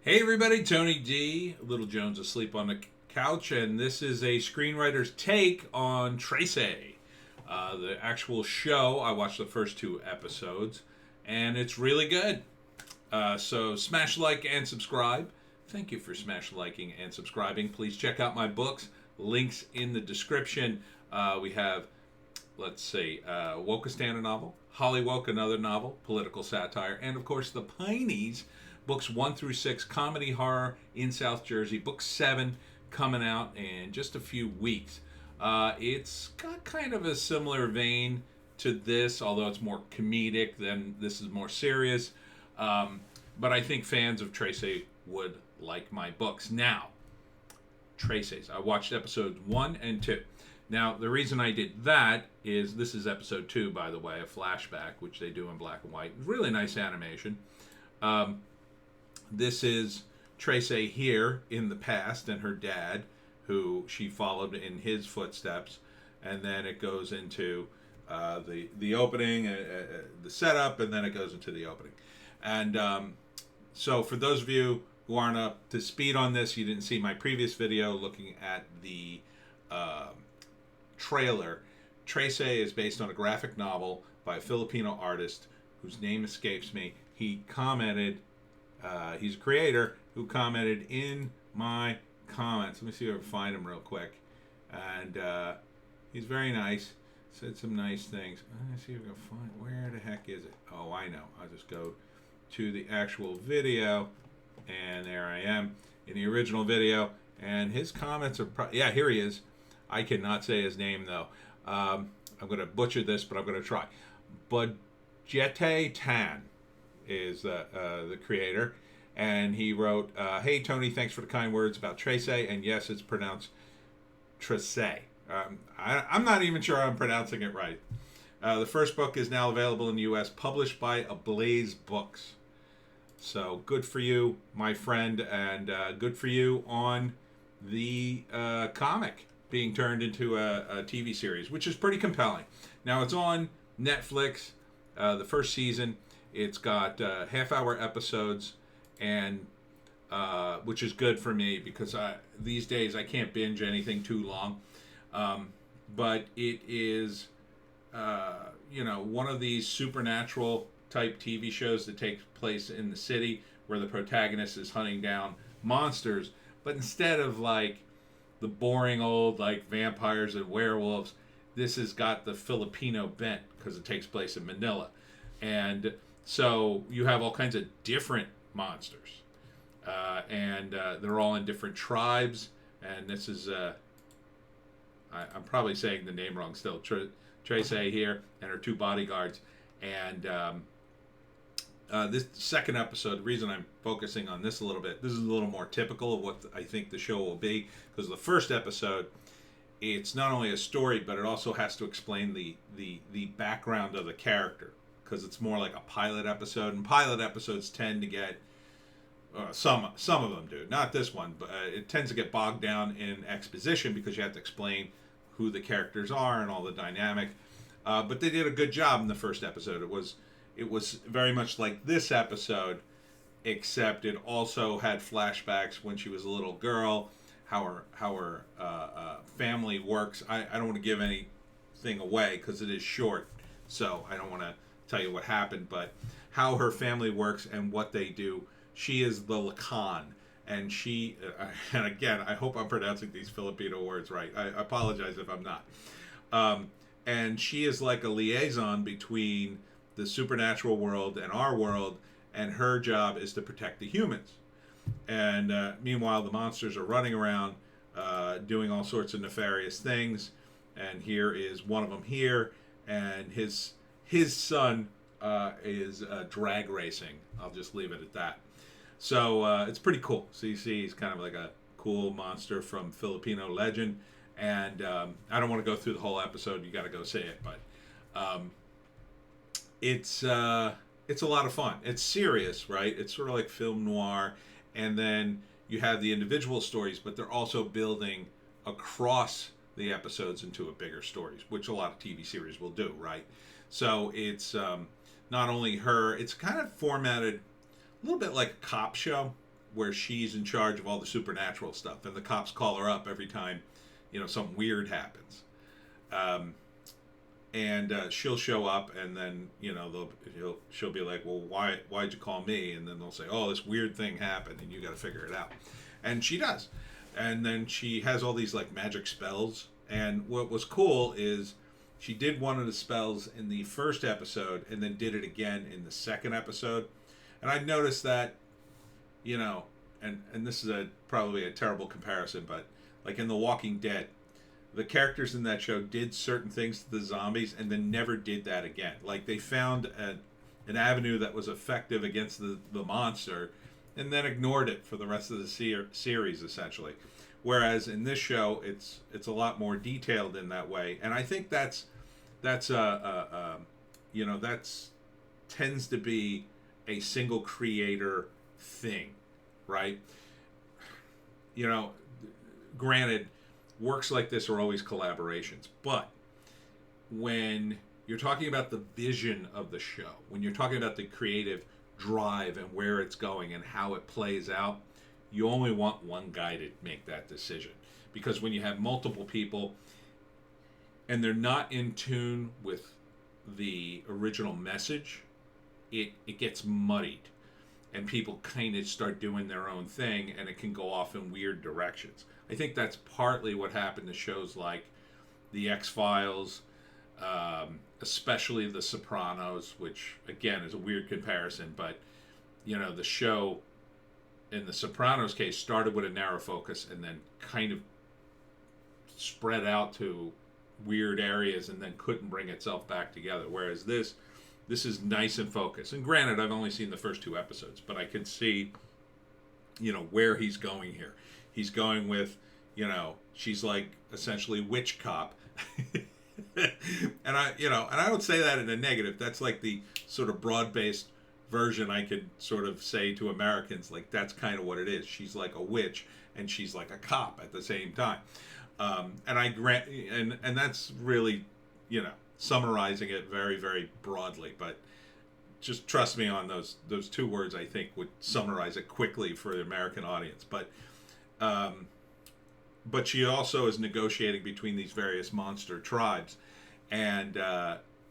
Hey everybody, Tony D. Little Jones asleep on the couch, and this is a screenwriter's take on Trese. The actual show, I watched the first two episodes, and it's really good. So smash like and subscribe. Thank you for smash liking and subscribing. Please check out my books. Links in the description. We have, let's see, Wokistan, a novel, Hollywoke, another novel, political satire, and of course the Pineys, books 1 through 6, comedy horror in South Jersey. Book 7 coming out in just a few weeks. It's got kind of a similar vein to this, although it's more comedic than this is more serious. But I think fans of Trese would like my books. Now, Trese's. I watched episodes 1 and 2. Now, the reason I did that is this is episode 2, by the way, a flashback, which they do in black and white. Really nice animation. This is Trese here in the past and her dad, who she followed in his footsteps. And then it goes into the opening, the setup, and then it goes into the opening. And so for those of you who aren't up to speed on this, you didn't see my previous video looking at the trailer. Trese is based on a graphic novel by a Filipino artist whose name escapes me. He commented, he's a creator who commented in my comments. Let me see if I can find him real quick. And he's very nice. Said some nice things. Let me see if I can find, where the heck is it? Oh, I know. I'll just go to the actual video. And there I am in the original video. And his comments are, yeah, here he is. I cannot say his name, though. I'm going to butcher this, but I'm going to try. Bitchute Tan is the creator. And he wrote, hey, Tony, thanks for the kind words about Trese. And yes, it's pronounced Trese. I'm not even sure I'm pronouncing it right. The first book is now available in the U.S., published by Ablaze Books. So good for you, my friend, and good for you on the comic being turned into a TV series, which is pretty compelling. Now, it's on Netflix, the first season. It's got half-hour episodes, and which is good for me because these days I can't binge anything too long. But it is, one of these supernatural type TV shows that takes place in the city where the protagonist is hunting down monsters, but instead of like the boring old like vampires and werewolves, this has got the Filipino bent because it takes place in Manila. And so you have all kinds of different monsters. And they're all in different tribes. And this is, I'm probably saying the name wrong still, Trese here and her two bodyguards. And this second episode, the reason I'm focusing on this a little bit, this is a little more typical of what I think the show will be. Because the first episode, it's not only a story, but it also has to explain the background of the character. Because it's more like a pilot episode. And pilot episodes tend to get, some of them do. Not this one, but it tends to get bogged down in exposition because you have to explain who the characters are and all the dynamic. But they did a good job in the first episode. It was very much like this episode, except it also had flashbacks when she was a little girl, how her family works. I don't want to give anything away because it is short, so I don't want to tell you what happened, but how her family works and what they do. She is the Lacan, and she, and again, I hope I'm pronouncing these Filipino words right. I apologize if I'm not. And she is like a liaison between the supernatural world and our world, and her job is to protect the humans. And meanwhile, the monsters are running around doing all sorts of nefarious things. And here is one of them here, and his son is drag racing. I'll just leave it at that. So it's pretty cool. So you see he's kind of like a cool monster from Filipino legend. And I don't want to go through the whole episode. You got to go see it. But it's a lot of fun. It's serious, right? It's sort of like film noir. And then you have the individual stories, but they're also building across the episodes into a bigger stories, which a lot of TV series will do, right? So it's not only her, it's kind of formatted a little bit like a cop show, where she's in charge of all the supernatural stuff, and the cops call her up every time, something weird happens. And she'll show up, and then she'll be like, "Well, why'd you call me?" And then they'll say, "Oh, this weird thing happened, and you got to figure it out." And she does, and then she has all these like magic spells. And what was cool is she did one of the spells in the first episode, and then did it again in the second episode. And I noticed that, and this is probably a terrible comparison, but like in The Walking Dead, the characters in that show did certain things to the zombies and then never did that again. Like they found an avenue that was effective against the monster and then ignored it for the rest of the series, essentially. Whereas in this show, it's a lot more detailed in that way. And I think that's tends to be a single creator thing, right? Granted, works like this are always collaborations, but when you're talking about the vision of the show, when you're talking about the creative drive and where it's going and how it plays out, you only want one guy to make that decision. Because when you have multiple people and they're not in tune with the original message, it gets muddied and people kind of start doing their own thing, and it can go off in weird directions. I think that's partly what happened to shows like The X-Files, especially The Sopranos, which again is a weird comparison, but the show in The Sopranos case started with a narrow focus and then kind of spread out to weird areas and then couldn't bring itself back together. Whereas this is nice and focused. And granted, I've only seen the first 2 episodes, but I can see, where he's going here. He's going with, she's like essentially witch cop. and I don't say that in a negative. That's like the sort of broad-based version I could sort of say to Americans, like that's kind of what it is. She's like a witch and she's like a cop at the same time. And that's really, summarizing it very, very broadly, but just trust me on those 2 words, I think would summarize it quickly for the American audience. But she also is negotiating between these various monster tribes, and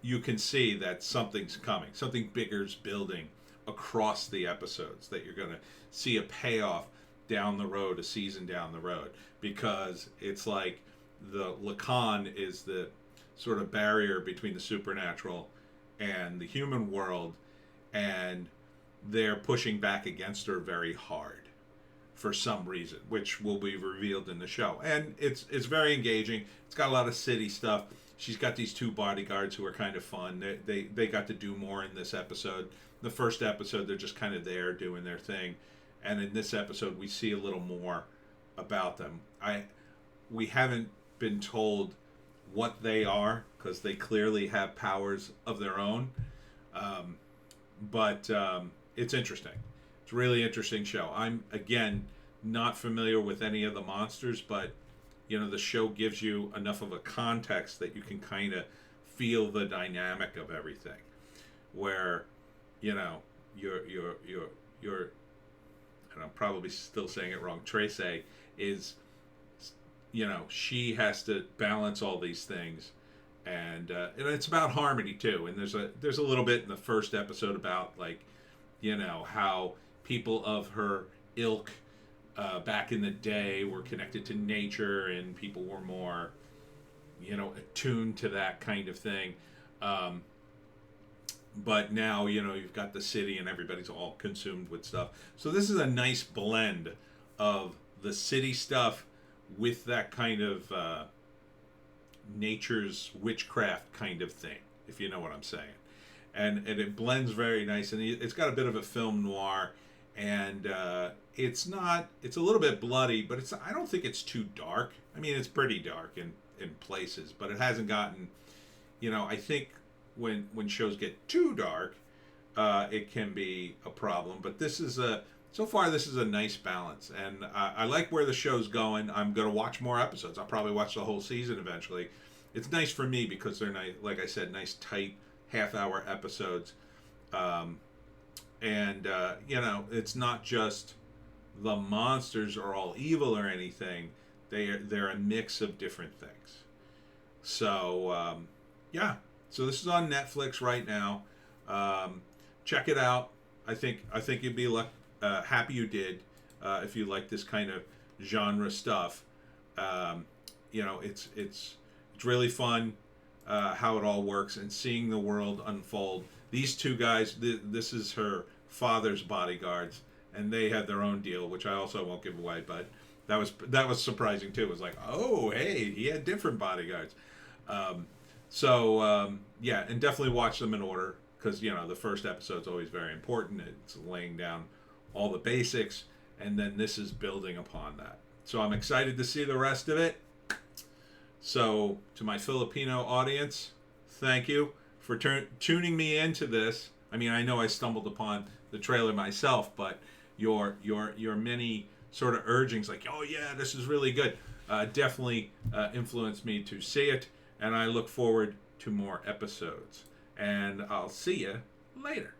you can see that something's coming. Something bigger's building across the episodes, that you're going to see a payoff down the road, a season down the road, because it's like the Lacan is the sort of barrier between the supernatural and the human world, and they're pushing back against her very hard for some reason, which will be revealed in the show. And it's very engaging. It's got a lot of city stuff. She's got these 2 bodyguards who are kind of fun. They got to do more in this episode. The first episode, they're just kind of there doing their thing. And in this episode, we see a little more about them. We haven't been told what they are, because they clearly have powers of their own. But it's interesting. It's a really interesting show. I'm, again, not familiar with any of the monsters, but, the show gives you enough of a context that you can kind of feel the dynamic of everything. Where, you're and I'm probably still saying it wrong, Trese is, she has to balance all these things, and it's about harmony too. And there's a little bit in the first episode about like, how people of her ilk back in the day were connected to nature, and people were more, attuned to that kind of thing. But now, you've got the city and everybody's all consumed with stuff. So this is a nice blend of the city stuff with that kind of nature's witchcraft kind of thing, if you know what I'm saying. And it blends very nice. And it's got a bit of a film noir. And it's a little bit bloody, but I don't think it's too dark. I mean, it's pretty dark in places, but it hasn't gotten, I think when shows get too dark, it can be a problem. But so far this is a nice balance, and I like where the show's going. I'm going to watch more episodes. I'll probably watch the whole season eventually. It's nice for me because they're nice, like I said, nice tight half-hour episodes. And it's not just the monsters are all evil or anything. They're a mix of different things. So yeah, so this is on Netflix right now. Check it out. I think you'd be happy you did if you like this kind of genre stuff. It's really fun how it all works and seeing the world unfold. These two guys, this is her father's bodyguards, and they had their own deal, which I also won't give away. But that was surprising too. It was like, oh, hey, he had different bodyguards. Yeah, and definitely watch them in order because the first episode's always very important. It's laying down all the basics, and then this is building upon that. So I'm excited to see the rest of it. So to my Filipino audience, thank you for tuning me into this. I mean, I know I stumbled upon the trailer myself, but your many sort of urgings, like, oh yeah, this is really good, definitely influenced me to see it, and I look forward to more episodes. And I'll see you later.